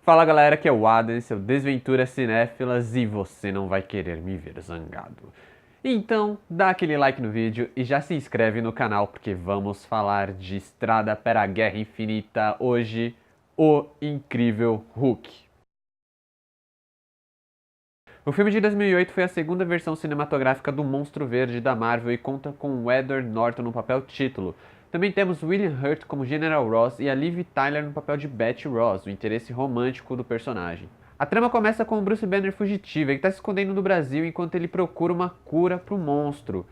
Fala galera, aqui é o Adam, seu Desventuras Cinéfilas e você não vai querer me ver zangado. Então, dá aquele like no vídeo e já se inscreve no canal porque vamos falar de Estrada para a Guerra Infinita hoje, O Incrível Hulk. O filme de 2008 foi a segunda versão cinematográfica do Monstro Verde da Marvel e conta com o Edward Norton no papel título. Também temos William Hurt como General Ross e a Liv Tyler no papel de Betty Ross, o interesse romântico do personagem. A trama começa com o Bruce Banner fugitivo, ele está se escondendo no Brasil enquanto ele procura uma cura para o monstro.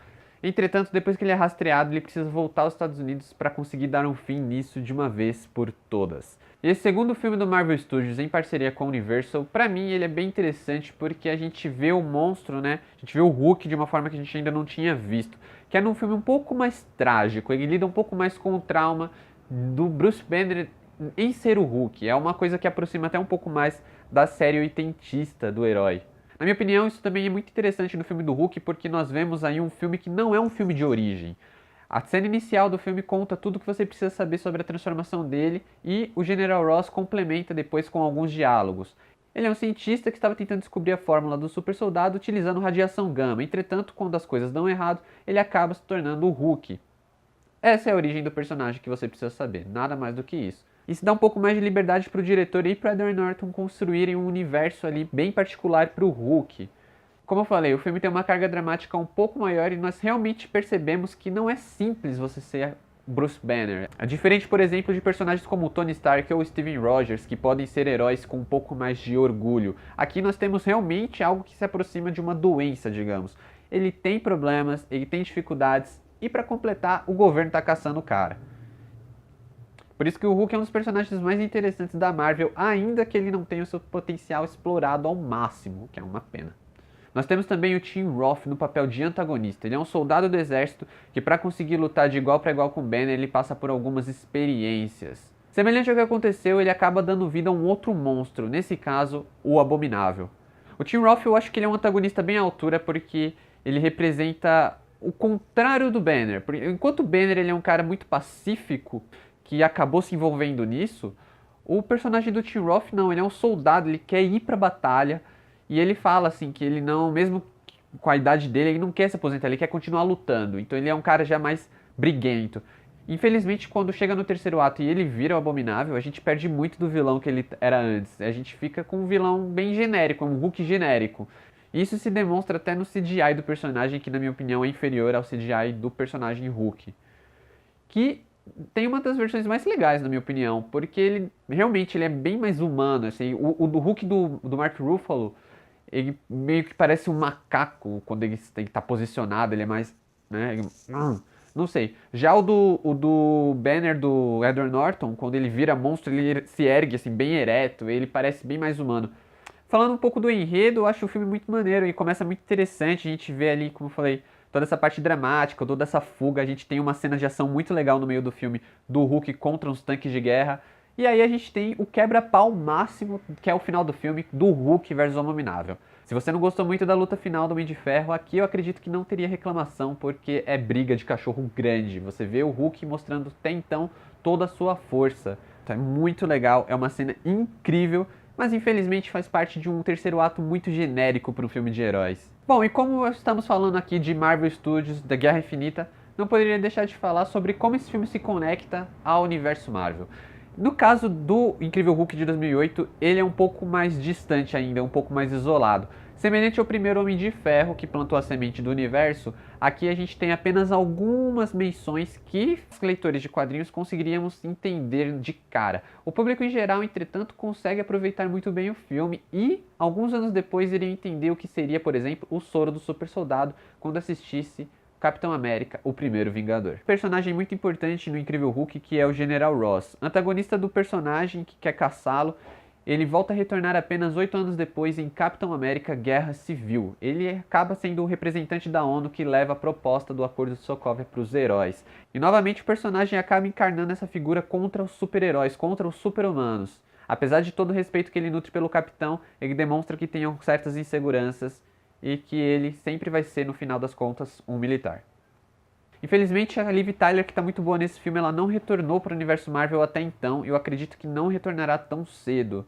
Entretanto, depois que ele é rastreado, ele precisa voltar aos Estados Unidos para conseguir dar um fim nisso de uma vez por todas. E esse segundo filme do Marvel Studios, em parceria com a Universal, pra mim ele é bem interessante porque a gente vê o monstro, né? A gente vê o Hulk de uma forma que a gente ainda não tinha visto. Que é num filme um pouco mais trágico, ele lida um pouco mais com o trauma do Bruce Banner em ser o Hulk. É uma coisa que aproxima até um pouco mais da série oitentista do herói. Na minha opinião, isso também é muito interessante no filme do Hulk, porque nós vemos aí um filme que não é um filme de origem. A cena inicial do filme conta tudo o que você precisa saber sobre a transformação dele e o General Ross complementa depois com alguns diálogos. Ele é um cientista que estava tentando descobrir a fórmula do super soldado utilizando radiação gama. Entretanto, quando as coisas dão errado, ele acaba se tornando o Hulk. Essa é a origem do personagem que você precisa saber, nada mais do que isso. Isso dá um pouco mais de liberdade para o diretor e para Edward Norton construírem um universo ali bem particular para o Hulk. Como eu falei, o filme tem uma carga dramática um pouco maior e nós realmente percebemos que não é simples você ser Bruce Banner. É diferente, por exemplo, de personagens como Tony Stark ou Steven Rogers, que podem ser heróis com um pouco mais de orgulho. Aqui nós temos realmente algo que se aproxima de uma doença, digamos. Ele tem problemas, ele tem dificuldades e para completar, o governo está caçando o cara. Por isso que o Hulk é um dos personagens mais interessantes da Marvel, ainda que ele não tenha o seu potencial explorado ao máximo, que é uma pena. Nós temos também o Tim Roth no papel de antagonista. Ele é um soldado do exército que, para conseguir lutar de igual para igual com Banner, ele passa por algumas experiências. Semelhante ao que aconteceu, ele acaba dando vida a um outro monstro, nesse caso, o Abominável. O Tim Roth, eu acho que ele é um antagonista bem à altura porque ele representa o contrário do Banner. Enquanto o Banner ele é um cara muito pacífico, que acabou se envolvendo nisso, o personagem do Tim Roth não, ele é um soldado, ele quer ir pra batalha, e ele fala assim que ele não, mesmo com a idade dele, ele não quer se aposentar, ele quer continuar lutando. Então ele é um cara já mais briguento. Infelizmente, quando chega no terceiro ato e ele vira o Abominável, a gente perde muito do vilão que ele era antes. A gente fica com um vilão bem genérico, um Hulk genérico. Isso se demonstra até no CGI do personagem, que na minha opinião é inferior ao CGI do personagem Hulk. Que tem uma das versões mais legais, na minha opinião, porque ele realmente ele é bem mais humano. Assim, o do Hulk do Mark Ruffalo, ele meio que parece um macaco quando ele está posicionado, ele é mais. Né, não sei. Já o do Banner do Edward Norton, quando ele vira monstro, ele se ergue assim, bem ereto, ele parece bem mais humano. Falando um pouco do enredo, eu acho o filme muito maneiro e começa muito interessante. A gente vê ali, como eu falei, toda essa parte dramática, toda essa fuga. A gente tem uma cena de ação muito legal no meio do filme do Hulk contra uns tanques de guerra. E aí a gente tem o quebra-pau máximo, que é o final do filme, do Hulk versus o Abominável. Se você não gostou muito da luta final do Homem de Ferro, aqui eu acredito que não teria reclamação, porque é briga de cachorro grande. Você vê o Hulk mostrando até então toda a sua força. Então é muito legal, é uma cena incrível, mas infelizmente faz parte de um terceiro ato muito genérico para um filme de heróis. Bom, e como estamos falando aqui de Marvel Studios, da Guerra Infinita, não poderia deixar de falar sobre como esse filme se conecta ao universo Marvel. No caso do Incrível Hulk de 2008, ele é um pouco mais distante ainda, um pouco mais isolado. Semelhante ao primeiro Homem de Ferro, que plantou a semente do universo, aqui a gente tem apenas algumas menções que os leitores de quadrinhos conseguiríamos entender de cara. O público em geral, entretanto, consegue aproveitar muito bem o filme e, alguns anos depois, iriam entender o que seria, por exemplo, o soro do super soldado quando assistisse Capitão América, o primeiro Vingador. Personagem muito importante no Incrível Hulk, que é o General Ross. Antagonista do personagem que quer caçá-lo, ele volta a retornar apenas 8 anos depois em Capitão América Guerra Civil. Ele acaba sendo o representante da ONU que leva a proposta do Acordo de Sokovia para os heróis. E novamente o personagem acaba encarnando essa figura contra os super-heróis, contra os super-humanos. Apesar de todo o respeito que ele nutre pelo Capitão, ele demonstra que tem certas inseguranças e que ele sempre vai ser, no final das contas, um militar. Infelizmente, a Liv Tyler, que está muito boa nesse filme, ela não retornou para o universo Marvel até então, e eu acredito que não retornará tão cedo.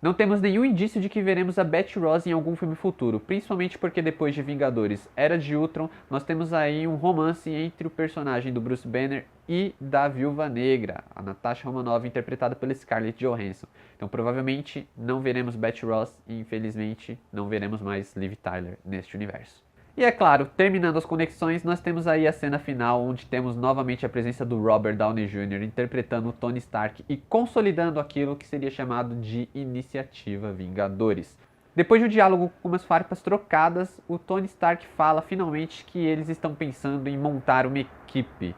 Não temos nenhum indício de que veremos a Betty Ross em algum filme futuro, principalmente porque depois de Vingadores Era de Ultron, nós temos aí um romance entre o personagem do Bruce Banner e da Viúva Negra, a Natasha Romanoff, interpretada pela Scarlett Johansson. Então provavelmente não veremos Betty Ross e infelizmente não veremos mais Liv Tyler neste universo. E é claro, terminando as conexões, nós temos aí a cena final onde temos novamente a presença do Robert Downey Jr. interpretando o Tony Stark e consolidando aquilo que seria chamado de Iniciativa Vingadores. Depois de um diálogo com umas farpas trocadas, o Tony Stark fala finalmente que eles estão pensando em montar uma equipe.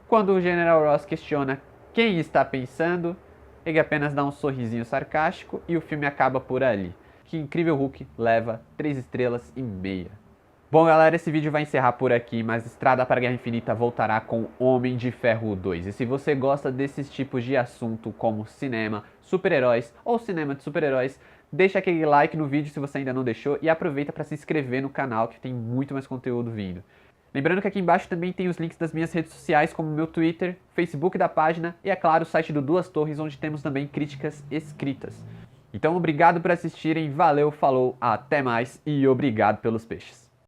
Quando o General Ross questiona quem está pensando, ele apenas dá um sorrisinho sarcástico e o filme acaba por ali. Que Incrível Hulk leva 3 estrelas e meia. Bom galera, esse vídeo vai encerrar por aqui, mas Estrada para a Guerra Infinita voltará com Homem de Ferro 2. E se você gosta desses tipos de assunto como cinema, super-heróis ou cinema de super-heróis, deixa aquele like no vídeo se você ainda não deixou e aproveita para se inscrever no canal que tem muito mais conteúdo vindo. Lembrando que aqui embaixo também tem os links das minhas redes sociais, como meu Twitter, Facebook da página e, é claro, o site do Duas Torres, onde temos também críticas escritas. Então obrigado por assistirem, valeu, falou, até mais e obrigado pelos peixes.